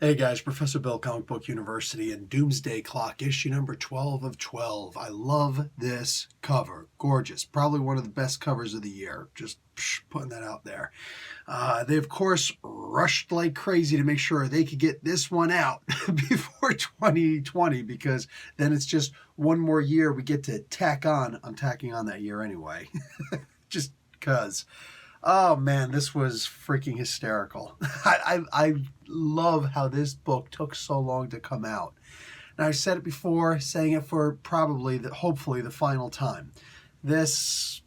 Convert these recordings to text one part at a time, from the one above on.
Hey guys, Professor Bill, Comic Book University, and Doomsday Clock, issue number 12 of 12. I love this cover. Gorgeous. Probably one of the best covers of the year. Just putting that out there. They, of course, rushed like crazy to make sure they could get this one out before 2020, because then it's just one more year we get to tack on. I'm tacking on that year anyway. Just because. Oh man, this was freaking hysterical. I love how this book took so long to come out. Now, I said it before, saying it for probably, hopefully, the final time. This,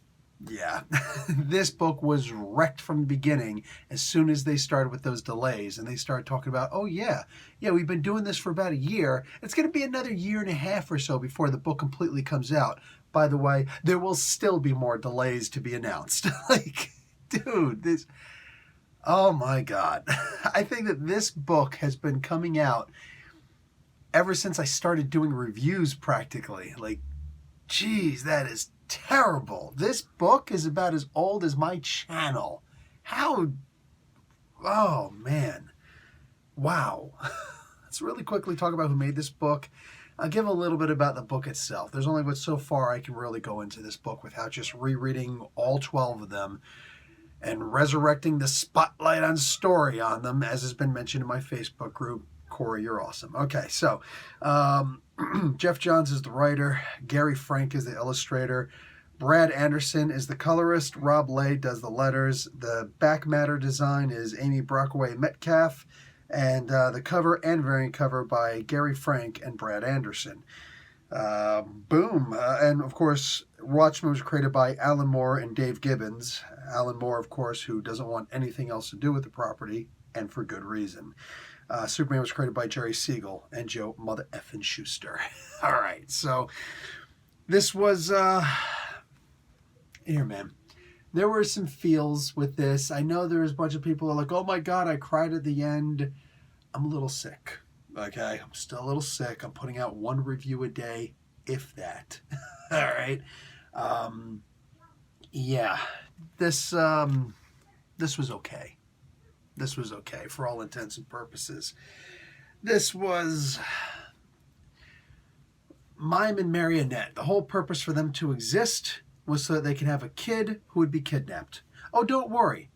yeah, this book was wrecked from the beginning as soon as they started with those delays and they started talking about, oh yeah, we've been doing this for about a year. It's going to be another year and a half or so before the book completely comes out. By the way, there will still be more delays to be announced. Dude, this, oh my God. I think that this book has been coming out ever since I started doing reviews practically. Geez, that is terrible. This book is about as old as my channel. How, oh man. Wow. Let's really quickly talk about who made this book. I'll give a little bit about the book itself. There's only so far I can really go into this book without just rereading all 12 of them and resurrecting the spotlight on story on them, as has been mentioned in my Facebook group. Corey, you're awesome. Okay, so Jeff Johns is the writer. Gary Frank is the illustrator. Brad Anderson is the colorist. Rob Lay does the letters. The back matter design is Amy Brockway Metcalf. And the cover and variant cover by Gary Frank and Brad Anderson. Boom. And of course, Watchmen was created by Alan Moore and Dave Gibbons. Alan Moore, of course, who doesn't want anything else to do with the property, and for good reason. Superman was created by Jerry Siegel and Joe Mother Effin Schuster. All right, so this was here, man. There were some feels with this. I know there was a bunch of people who are like, oh my God, I cried at the end. I'm a little sick. Okay, I'm still a little sick. I'm putting out one review a day, if that. All right. Yeah, this was okay. This was okay for all intents and purposes. This was Mime and Marionette. The whole purpose for them to exist was so that they can have a kid who would be kidnapped. Oh, don't worry.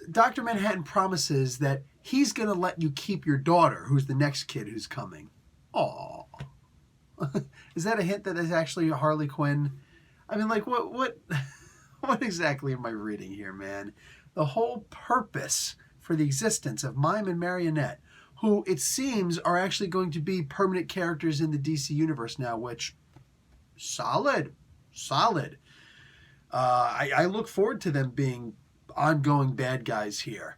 Dr. Manhattan promises that he's going to let you keep your daughter, who's the next kid who's coming. Aww. Is that a hint that there's actually a Harley Quinn? I mean, what exactly am I reading here, man? The whole purpose for the existence of Mime and Marionette, who it seems are actually going to be permanent characters in the DC universe now, which, solid. I look forward to them being ongoing bad guys here.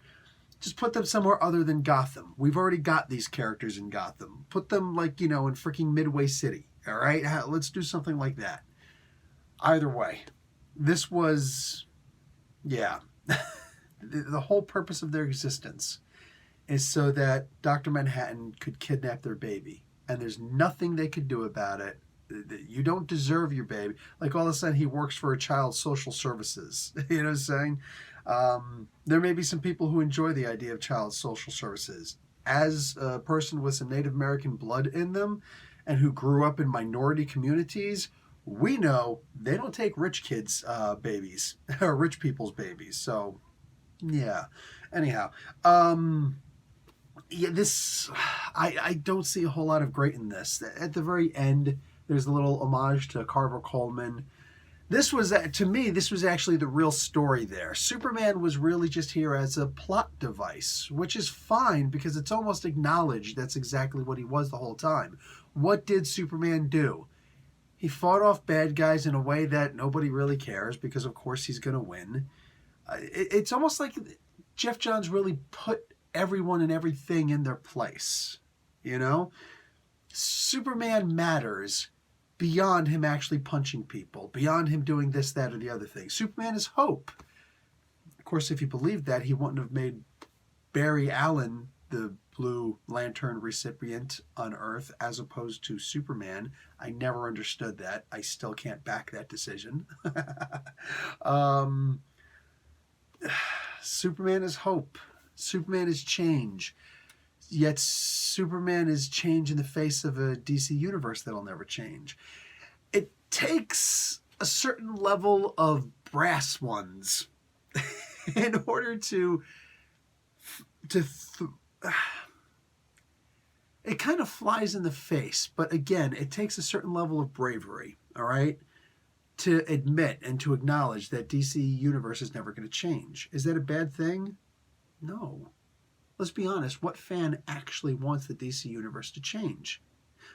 Just put them somewhere other than Gotham. We've already got these characters in Gotham. Put them in freaking Midway City. All right, let's do something like that. Either way, this was, yeah. The whole purpose of their existence is so that Dr. Manhattan could kidnap their baby, and there's nothing they could do about it. You don't deserve your baby. All of a sudden, he works for a child social services. You know what I'm saying? There may be some people who enjoy the idea of child social services. As a person with some Native American blood in them and who grew up in minority communities, we know they don't take rich kids' babies, or rich people's babies. So, yeah. Anyhow, this, I don't see a whole lot of great in this. At the very end, there's a little homage to Carver Coleman. This was, to me, this was actually the real story there. Superman was really just here as a plot device, which is fine because it's almost acknowledged that's exactly what he was the whole time. What did Superman do? He fought off bad guys in a way that nobody really cares because, of course, he's going to win. It's almost like Jeff Johns really put everyone and everything in their place, you know? Superman matters beyond him actually punching people, beyond him doing this, that, or the other thing. Superman is hope. Of course, if you believed that, he wouldn't have made Barry Allen the Blue Lantern recipient on Earth as opposed to Superman. I never understood that. I still can't back that decision. Superman is hope. Superman is change. yet Superman is change in the face of a DC universe that'll never change. It takes a certain level of brass ones in order to it kind of flies in the face, but again, it takes a certain level of bravery, all right, to admit and to acknowledge that DC Universe is never going to change. Is that a bad thing? No. Let's be honest, what fan actually wants the DC Universe to change?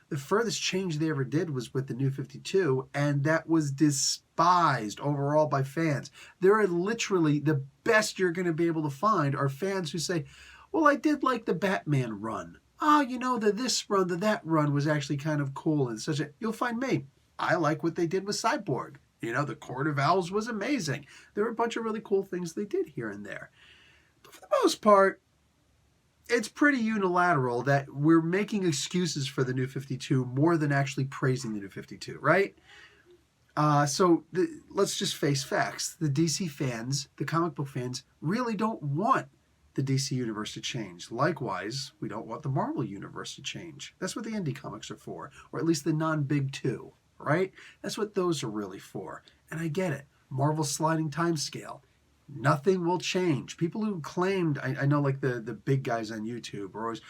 The furthest change they ever did was with the New 52, and that was despised overall by fans. There are literally, the best you're going to be able to find are fans who say, well, I did like the Batman run. Oh, you know, this run, that run was actually kind of cool and such a... You'll find me. I like what they did with Cyborg. You know, the Court of Owls was amazing. There were a bunch of really cool things they did here and there. But for the most part, it's pretty unilateral that we're making excuses for the New 52 more than actually praising the New 52, right? Let's just face facts. The DC fans, the comic book fans, really don't want the DC universe to change. Likewise, we don't want the Marvel universe to change. That's what the indie comics are for, or at least the non-big two, right? That's what those are really for. And I get it. Marvel's sliding time scale. Nothing will change. People who claimed, I know like the big guys on YouTube are always,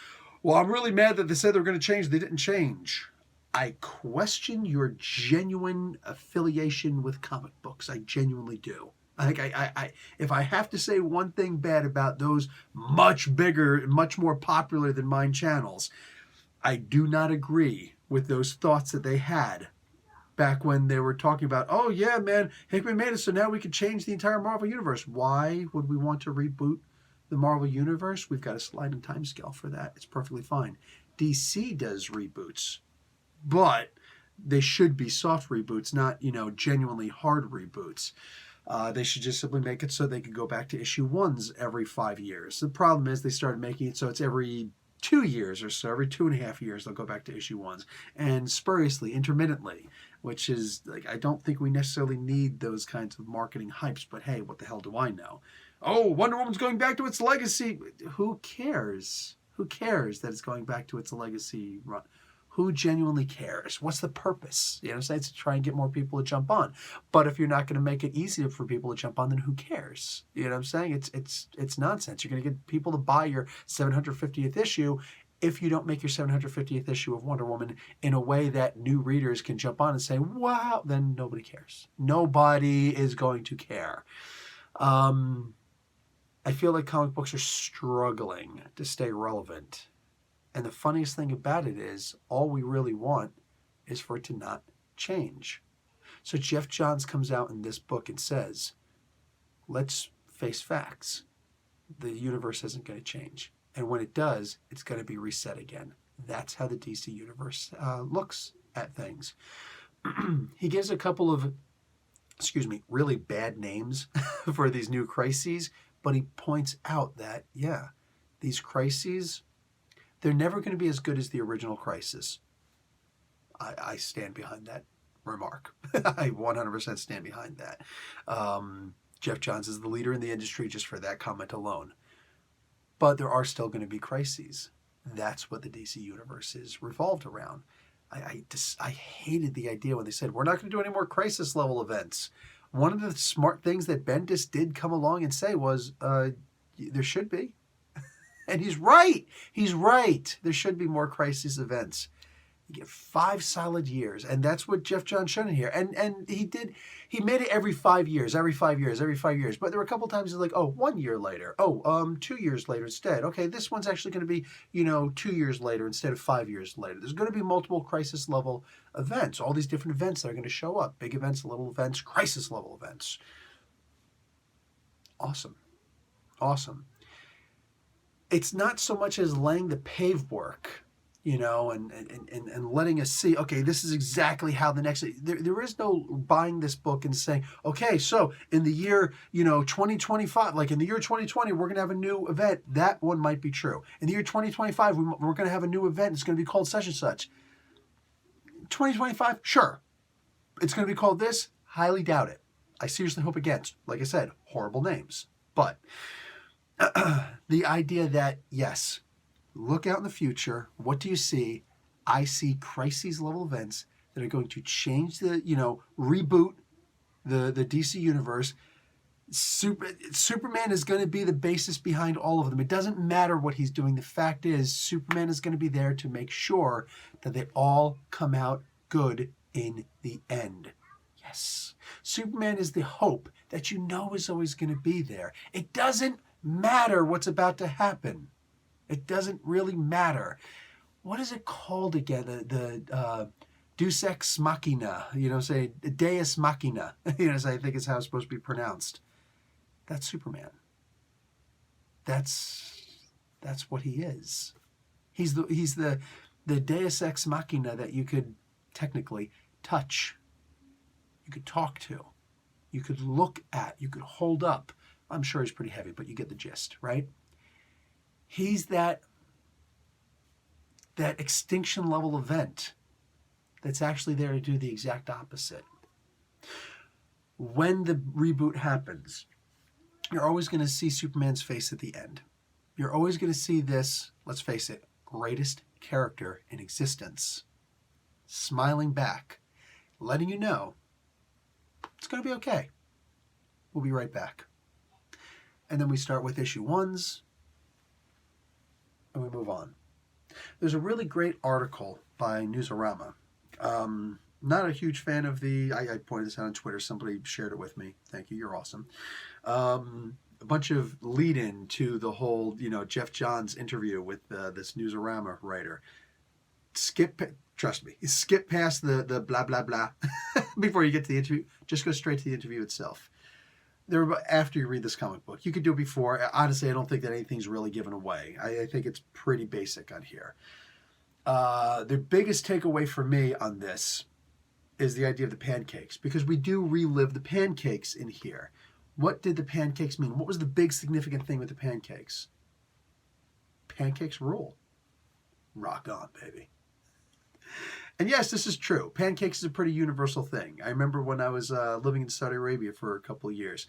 well, I'm really mad that they said they were going to change. They didn't change. I question your genuine affiliation with comic books. I genuinely do. Like if I have to say one thing bad about those much bigger, much more popular than mine channels, I do not agree with those thoughts that they had back when they were talking about, oh yeah, man, Hickman made it so now we can change the entire Marvel Universe. Why would we want to reboot the Marvel Universe? We've got a sliding time scale for that. It's perfectly fine. DC does reboots, but they should be soft reboots, not, genuinely hard reboots. They should just simply make it so they could go back to issue 1s every 5 years. The problem is they started making it so it's every 2 years or so, every 2.5 years they'll go back to issue 1s, and spuriously, intermittently, which is, like, I don't think we necessarily need those kinds of marketing hypes, but hey, what the hell do I know? Oh, Wonder Woman's going back to its legacy. Who cares? Who cares that it's going back to its legacy run? Who genuinely cares? What's the purpose? You know what I'm saying? It's to try and get more people to jump on. But if you're not going to make it easier for people to jump on, then who cares? You know what I'm saying? It's nonsense. You're going to get people to buy your 750th issue if you don't make your 750th issue of Wonder Woman in a way that new readers can jump on and say, wow, then nobody cares. Nobody is going to care. I feel like comic books are struggling to stay relevant. And the funniest thing about it is, all we really want is for it to not change. So Jeff Johns comes out in this book and says, let's face facts. The universe isn't going to change. And when it does, it's going to be reset again. That's how the DC universe looks at things. He gives a couple of, really bad names for these new crises, but he points out that, yeah, these crises, they're never going to be as good as the original Crisis. I stand behind that remark. I 100% stand behind that. Jeff Johns is the leader in the industry just for that comment alone. But there are still going to be crises. That's what the DC universe is revolved around. I hated the idea when they said, we're not going to do any more crisis level events. One of the smart things that Bendis did come along and say was, there should be. And he's right. He's right. There should be more crisis events. You get 5 solid years. And that's what Jeff Johns showed in here. And he made it every 5 years. But there were a couple times he's like, 1 year later. 2 years later instead. Okay, this one's actually going to be, 2 years later instead of 5 years later. There's going to be multiple crisis level events. All these different events that are going to show up. Big events, little events, crisis level events. Awesome. It's not so much as laying the pave work, and letting us see, okay, this is exactly how the next... There is no buying this book and saying, okay, so in the year, 2025, like in the year 2020, we're going to have a new event. That one might be true. In the year 2025, we're going to have a new event. It's going to be called such and such. 2025, sure. It's going to be called this? Highly doubt it. I seriously hope against. Like I said, horrible names. But... the idea that, yes, look out in the future. What do you see? I see crises level events that are going to change the, reboot the DC universe. Superman is going to be the basis behind all of them. It doesn't matter what he's doing. The fact is, Superman is going to be there to make sure that they all come out good in the end. Yes. Superman is the hope that you know is always going to be there. It doesn't matter what's about to happen. It doesn't really matter. What is it called again? The Deus Ex Machina, say Deus Machina, I think is how it's supposed to be pronounced. That's Superman. That's what he is. He's the Deus Ex Machina that you could technically touch. You could talk to. You could look at. You could hold up. I'm sure he's pretty heavy, but you get the gist, right? He's that extinction level event that's actually there to do the exact opposite. When the reboot happens, you're always going to see Superman's face at the end. You're always going to see this, let's face it, greatest character in existence, smiling back, letting you know it's going to be okay. We'll be right back. And then we start with issue 1s, and we move on. There's a really great article by Newsarama. Not a huge fan of I pointed this out on Twitter. Somebody shared it with me. Thank you. You're awesome. A bunch of lead-in to the whole, Jeff Johns interview with this Newsarama writer. Trust me, skip past the blah, blah, blah before you get to the interview. Just go straight to the interview itself. After you read this comic book. You could do it before. Honestly, I don't think that anything's really given away. I think it's pretty basic on here. The biggest takeaway for me on this is the idea of the pancakes, because we do relive the pancakes in here. What did the pancakes mean? What was the big significant thing with the pancakes? Pancakes rule. Rock on, baby. And yes, this is true. Pancakes is a pretty universal thing. I remember when I was living in Saudi Arabia for a couple of years,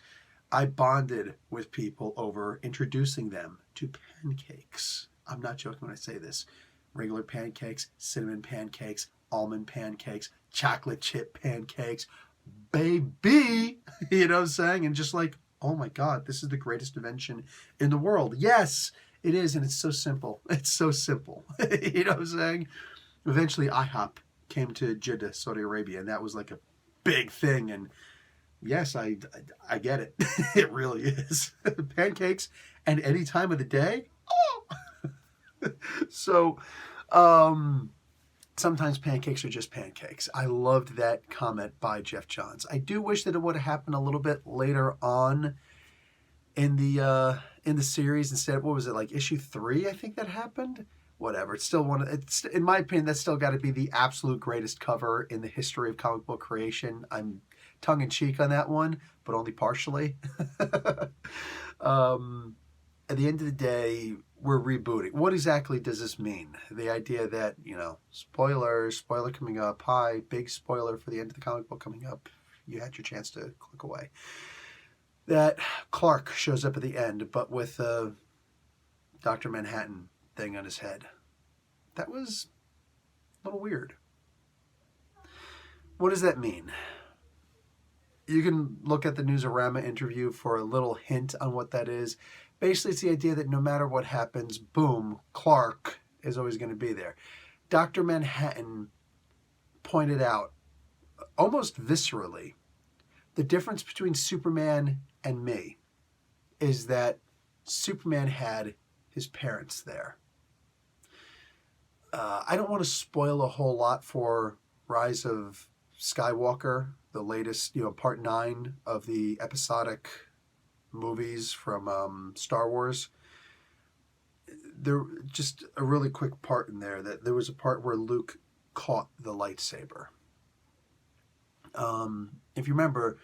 I bonded with people over introducing them to pancakes. I'm not joking when I say this. Regular pancakes, cinnamon pancakes, almond pancakes, chocolate chip pancakes. Baby! You know what I'm saying? And just like, oh my God, this is the greatest invention in the world. Yes, it is. And it's so simple. It's so simple. You know what I'm saying? Eventually, IHOP came to Jeddah, Saudi Arabia, and that was like a big thing. And yes, I get it. It really is. Pancakes and any time of the day. Oh! So, sometimes pancakes are just pancakes. I loved that comment by Jeff Johns. I do wish that it would have happened a little bit later on in the series instead. What was it, like issue 3? I think that happened. Whatever. It's still in my opinion, that's still got to be the absolute greatest cover in the history of comic book creation. I'm tongue in cheek on that one, but only partially. At the end of the day, we're rebooting. What exactly does this mean? The idea that, spoiler coming up. Hi, big spoiler for the end of the comic book coming up. You had your chance to click away. That Clark shows up at the end, but with Dr. Manhattan thing on his head. That was a little weird. What does that mean? You can look at the Newsarama interview for a little hint on what that is. Basically, it's the idea that no matter what happens, boom, Clark is always going to be there. Dr. Manhattan pointed out, almost viscerally, the difference between Superman and me is that Superman had his parents there. I don't want to spoil a whole lot for Rise of Skywalker, the latest, part 9 of the episodic movies from Star Wars. There just a really quick part in there that there was a part where Luke caught the lightsaber. If you remember,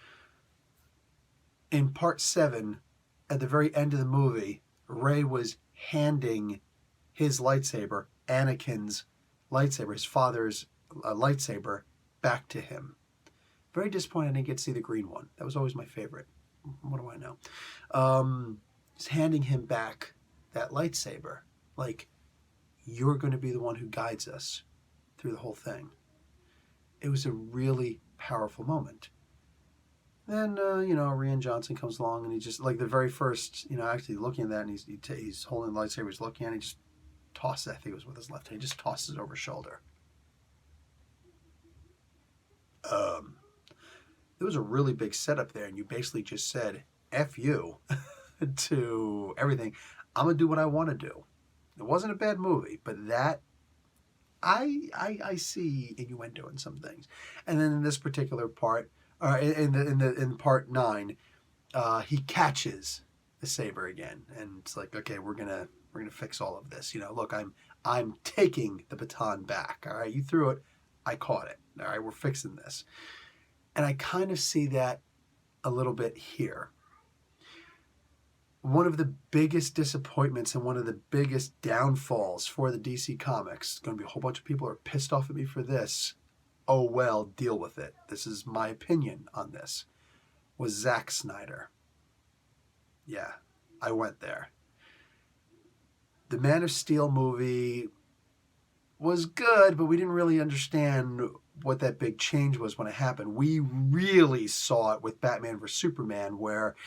in part 7, at the very end of the movie, Rey was handing his lightsaber, Anakin's lightsaber, his father's lightsaber, back to him. Very disappointed I didn't get to see the green one. That was always my favorite. What do I know? He's handing him back that lightsaber. Like, You're going to be the one who guides us through the whole thing. It was a really powerful moment. Then, Rian Johnson comes along and he just, like the very first, actually looking at that, and he's holding the lightsaber, he's looking at it, he just tosses it, I think it was with his left hand, he just tosses it over his shoulder. There was a really big setup there, and you basically just said, F you to everything. I'm going to do what I want to do. It wasn't a bad movie, but that, I see innuendo in some things. And then in this particular part, in part 9, he catches the saber again, and it's like, okay, we're gonna fix all of this. Look, I'm taking the baton back. All right, you threw it, I caught it. All right, we're fixing this, and I kind of see that a little bit here. One of the biggest disappointments and one of the biggest downfalls for the DC Comics, going to be a whole bunch of people who are pissed off at me for this. Oh well, deal with it. This is my opinion on this. Was Zack Snyder. Yeah, I went there. The Man of Steel movie was good, but we didn't really understand what that big change was when it happened. We really saw it with Batman vs. Superman, where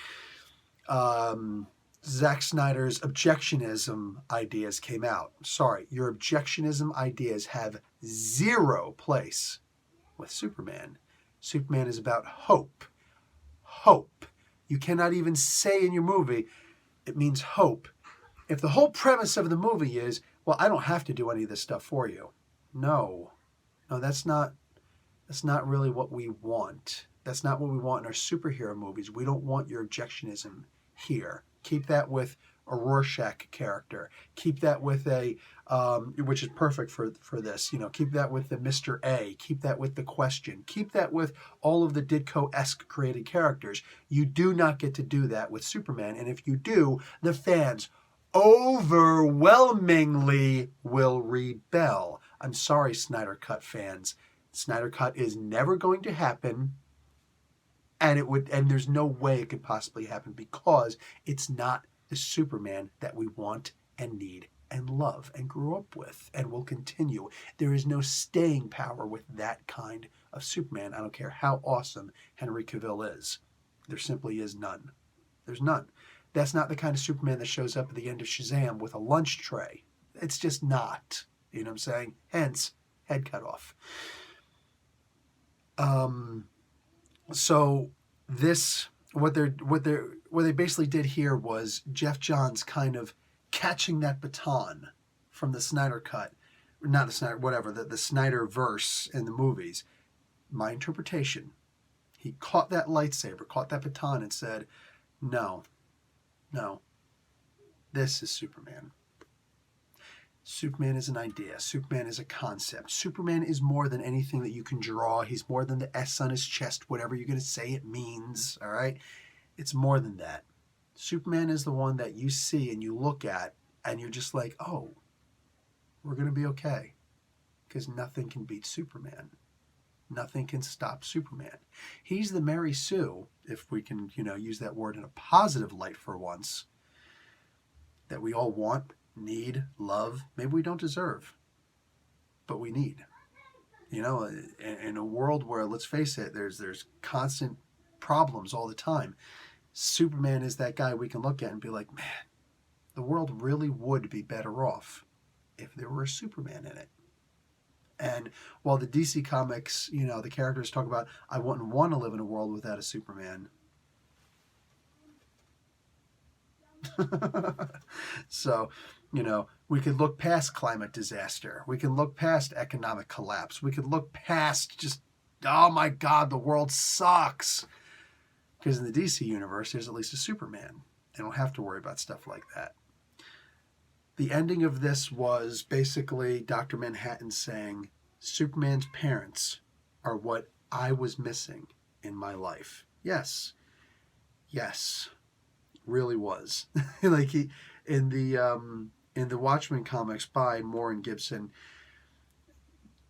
Zack Snyder's objectionism ideas came out. Sorry, your objectionism ideas have zero place with Superman. Superman is about hope. Hope. You cannot even say in your movie, it means hope. If the whole premise of the movie is, well, I don't have to do any of this stuff for you. No, that's not really what we want. That's not what we want in our superhero movies. We don't want your objectionism here. Keep that with a Rorschach character. Keep that with a, which is perfect for this. Keep that with the Mr. A. Keep that with the Question. Keep that with all of the Ditko-esque created characters. You do not get to do that with Superman. And if you do, the fans overwhelmingly will rebel. I'm sorry, Snyder Cut fans. Snyder Cut is never going to happen. And there's no way it could possibly happen because it's not the Superman that we want and need and love and grew up with and will continue. There is no staying power with that kind of Superman. I don't care how awesome Henry Cavill is. There simply is none. There's none. That's not the kind of Superman that shows up at the end of Shazam with a lunch tray. It's just not. You know what I'm saying? Hence, head cut off. So this, what they basically did here was Jeff Johns kind of catching that baton from the Snyder Cut, not the Snyder, whatever, the Snyder verse in the movies. My interpretation, he caught that lightsaber, caught that baton and said, no, this is Superman. Superman is an idea. Superman is a concept. Superman is more than anything that you can draw. He's more than the S on his chest, whatever you're going to say it means, all right? It's more than that. Superman is the one that you see and you look at and you're just like, oh, we're going to be okay. Because nothing can beat Superman. Nothing can stop Superman. He's the Mary Sue, if we can, use that word in a positive light for once, that we all want, need, love, maybe we don't deserve, but we need. In a world where, let's face it, there's constant problems all the time. Superman is that guy we can look at and be like, man, the world really would be better off if there were a Superman in it. And while the DC Comics, the characters talk about, I wouldn't want to live in a world without a Superman. So, we could look past climate disaster. We can look past economic collapse. We could look past just, oh my God, the world sucks. Because in the DC universe, there's at least a Superman. They don't have to worry about stuff like that. The ending of this was basically Dr. Manhattan saying, Superman's parents are what I was missing in my life. Yes, really was. Like in the Watchmen comics by Moore and Gibson,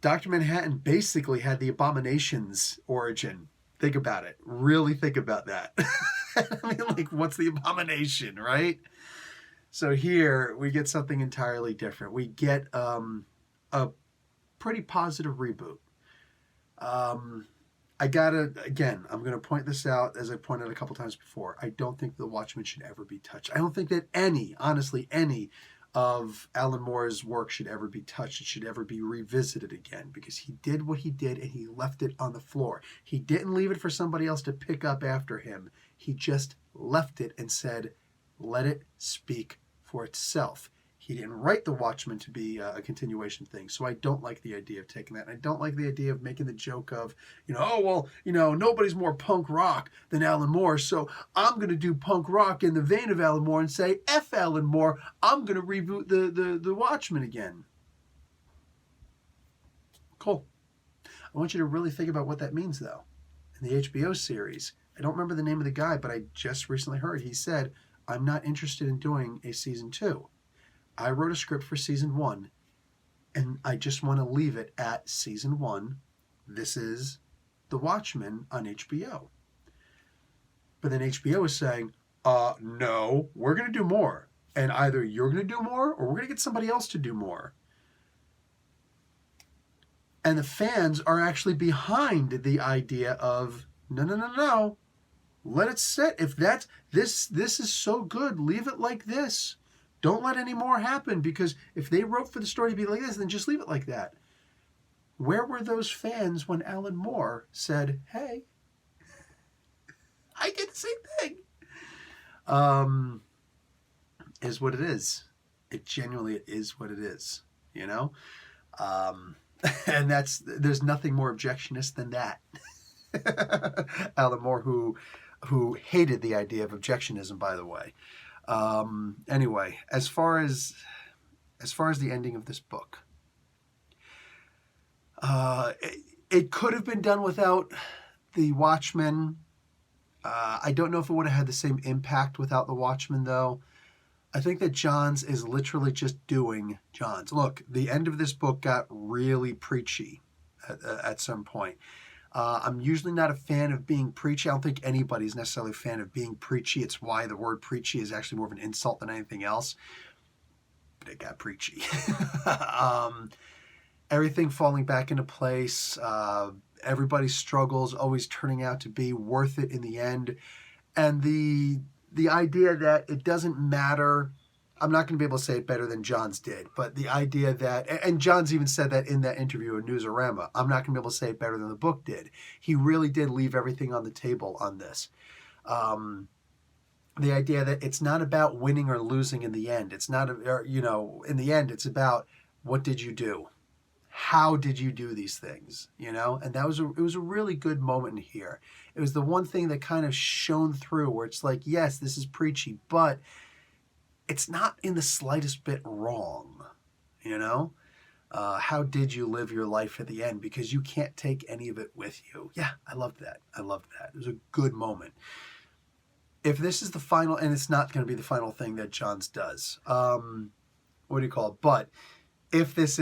Dr. Manhattan basically had the Abomination's origin. Think about it. Really think about that. I mean, like, what's the Abomination, right? So here we get something entirely different. We get a pretty positive reboot. I'm going to point this out as I pointed out a couple times before. I don't think the Watchmen should ever be touched. I don't think that honestly, any of Alan Moore's work should ever be touched. It should ever be revisited again, because he did what he did and he left it on the floor. He didn't leave it for somebody else to pick up after him. He just left it and said, let it speak for itself. He didn't write The Watchmen to be a continuation thing, so I don't like the idea of taking that. And I don't like the idea of making the joke of, nobody's more punk rock than Alan Moore, so I'm going to do punk rock in the vein of Alan Moore and say, F Alan Moore, I'm going to reboot the Watchmen again. Cool. I want you to really think about what that means, though. In the HBO series, I don't remember the name of the guy, but I just recently heard he said, I'm not interested in doing a season 2. I wrote a script for season 1, and I just want to leave it at season 1. This is The Watchmen on HBO. But then HBO is saying, no, we're going to do more. And either you're going to do more, or we're going to get somebody else to do more. And the fans are actually behind the idea of, no. Let it sit. If that's, this is so good, leave it like this. Don't let any more happen, because if they wrote for the story to be like this, then just leave it like that. Where were those fans when Alan Moore said, hey, I did the same thing? Is what it is. It genuinely is what it is, And there's nothing more objectionist than that. Alan Moore, who hated the idea of objectionism, by the way. Anyway, as far as the ending of this book, it could have been done without the Watchmen. I don't know if it would have had the same impact without the Watchmen, though. I think that Johns is literally just doing Johns. Look, the end of this book got really preachy at some point. I'm usually not a fan of being preachy. I don't think anybody's necessarily a fan of being preachy. It's why the word preachy is actually more of an insult than anything else. But it got preachy. Everything falling back into place. Everybody's struggles always turning out to be worth it in the end. And the idea that it doesn't matter. I'm not going to be able to say it better than Johns did, but the idea that, and Johns even said that in that interview in Newsarama, I'm not going to be able to say it better than the book did. He really did leave everything on the table on this. The idea that it's not about winning or losing in the end. It's not, in the end, it's about what did you do? How did you do these things? And it was a really good moment in here. It was the one thing that kind of shone through where it's like, yes, this is preachy, but it's not in the slightest bit wrong, How did you live your life at the end? Because you can't take any of it with you. Yeah, I loved that. It was a good moment. If this is the final, and it's not going to be the final thing that Johns does, what do you call it? But if this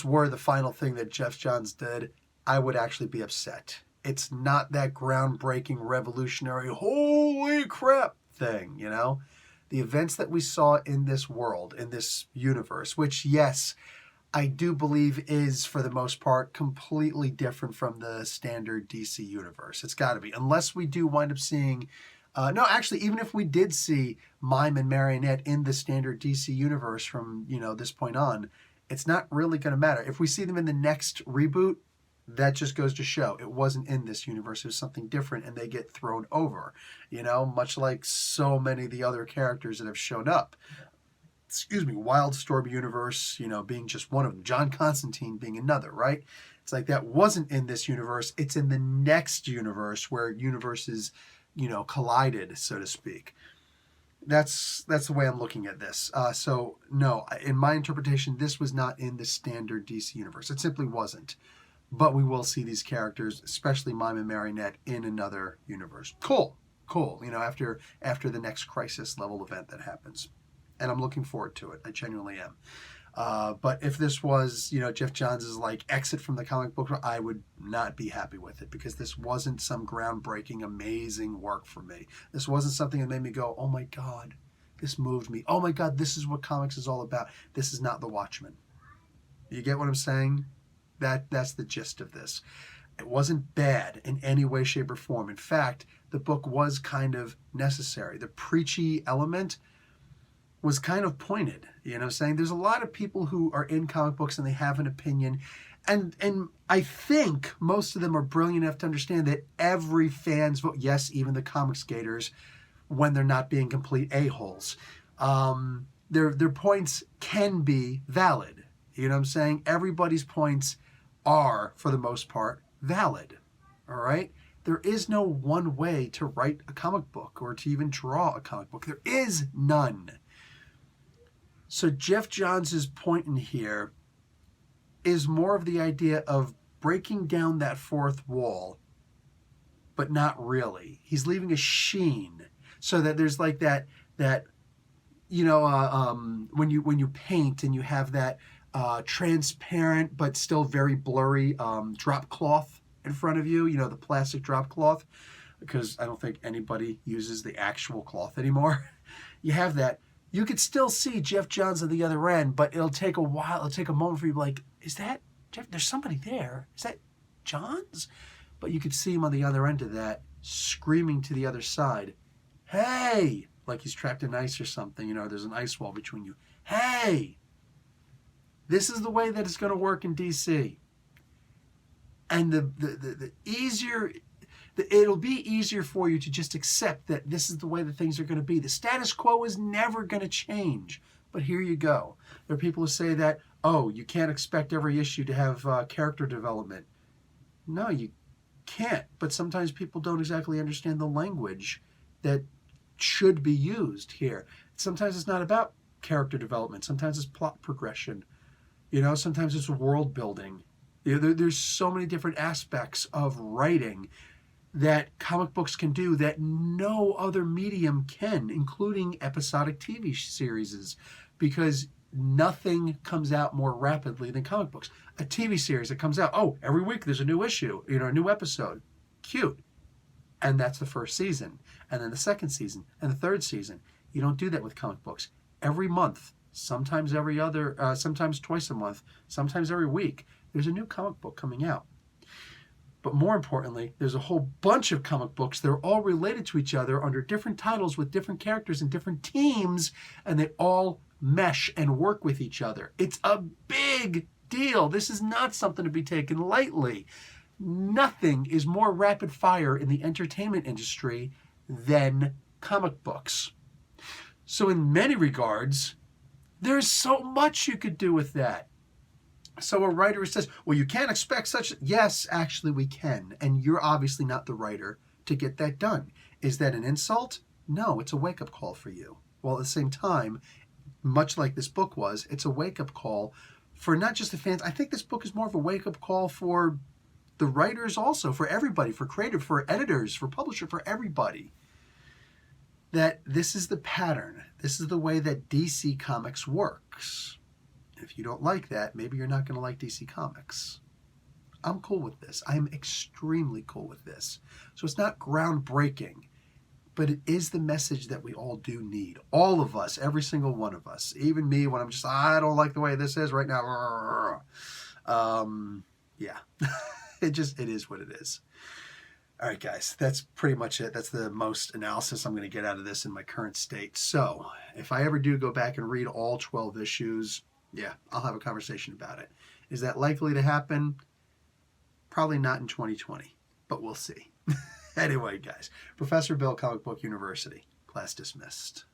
were the final thing that Jeff Johns did, I would actually be upset. It's not that groundbreaking, revolutionary, holy crap thing, The events that we saw in this world, in this universe, which, yes, I do believe is, for the most part, completely different from the standard DC universe. It's got to be. Unless we do wind up seeing... even if we did see Mime and Marionette in the standard DC universe from, this point on, it's not really going to matter. If we see them in the next reboot, that just goes to show it wasn't in this universe. It was something different, and they get thrown over, much like so many of the other characters that have shown up. Wildstorm universe, being just one of them. John Constantine being another, right? It's like that wasn't in this universe. It's in the next universe where universes, collided, so to speak. That's the way I'm looking at this. So, no, in my interpretation, this was not in the standard DC universe. It simply wasn't. But we will see these characters, especially Mime and Marionette, in another universe. Cool. After the next Crisis level event that happens. And I'm looking forward to it. I genuinely am. But if this was, Jeff Johns' exit from the comic book, I would not be happy with it, because this wasn't some groundbreaking, amazing work for me. This wasn't something that made me go, oh my God, this moved me. Oh my God, this is what comics is all about. This is not the Watchmen. You get what I'm saying? That's the gist of this. It wasn't bad in any way, shape, or form. In fact, the book was kind of necessary. The preachy element was kind of pointed. You know what I'm saying? There's a lot of people who are in comic books and they have an opinion. And I think most of them are brilliant enough to understand that every fan's vote, yes, even the comic skaters, when they're not being complete a-holes, their points can be valid. You know what I'm saying? Everybody's points are, for the most part, valid. All right? There is no one way to write a comic book or to even draw a comic book. There is none. So Jeff Johns' point in here is more of the idea of breaking down that fourth wall, but not really. He's leaving a sheen so that there's like that you know, when you paint and you have that transparent but still very blurry drop cloth in front of you, you know, the plastic drop cloth, because I don't think anybody uses the actual cloth anymore. You have that. You could still see Jeff Johns at the other end, but it'll take a while. It'll take a moment for you to be like, is that Jeff? There's somebody there. Is that Johns? But you could see him on the other end of that, screaming to the other side, hey! Like he's trapped in ice or something. You know, there's an ice wall between you. Hey! This is the way that it's going to work in DC. And the easier... It'll be easier for you to just accept that this is the way that things are going to be. The status quo is never going to change. But here you go. There are people who say that, oh, you can't expect every issue to have character development. No, you can't. But sometimes people don't exactly understand the language that should be used here. Sometimes it's not about character development. Sometimes it's plot progression. You know, sometimes it's world building. You know, there's so many different aspects of writing that comic books can do that no other medium can, including episodic TV series, because nothing comes out more rapidly than comic books. A TV series that comes out, oh, every week there's a new issue, you know, a new episode. Cute. And that's the first season. And then the second season and the third season. You don't do that with comic books. Every month, sometimes every other, sometimes twice a month, sometimes every week, there's a new comic book coming out. But more importantly, there's a whole bunch of comic books that are all related to each other under different titles with different characters and different teams, and they all mesh and work with each other. It's a big deal. This is not something to be taken lightly. Nothing is more rapid fire in the entertainment industry than comic books. So in many regards, there's so much you could do with that. So a writer says, well, you can't expect such... Yes, actually we can. And you're obviously not the writer to get that done. Is that an insult? No, it's a wake-up call for you. Well, at the same time, much like this book was, it's a wake-up call for not just the fans. I think this book is more of a wake-up call for the writers also, for everybody, for creative, for editors, for publisher, for everybody. That this is the pattern. This is the way that DC Comics works. If you don't like that, maybe you're not going to like DC Comics. I'm cool with this. I'm extremely cool with this. So it's not groundbreaking, but it is the message that we all do need. All of us, every single one of us. Even me, when I'm just, I don't like the way this is right now. Yeah. It is what it is. All right, guys, that's pretty much it. That's the most analysis I'm going to get out of this in my current state. So if I ever do go back and read all 12 issues, yeah, I'll have a conversation about it. Is that likely to happen? Probably not in 2020, but we'll see. Anyway, guys, Professor Bill, Comic Book University. Class dismissed.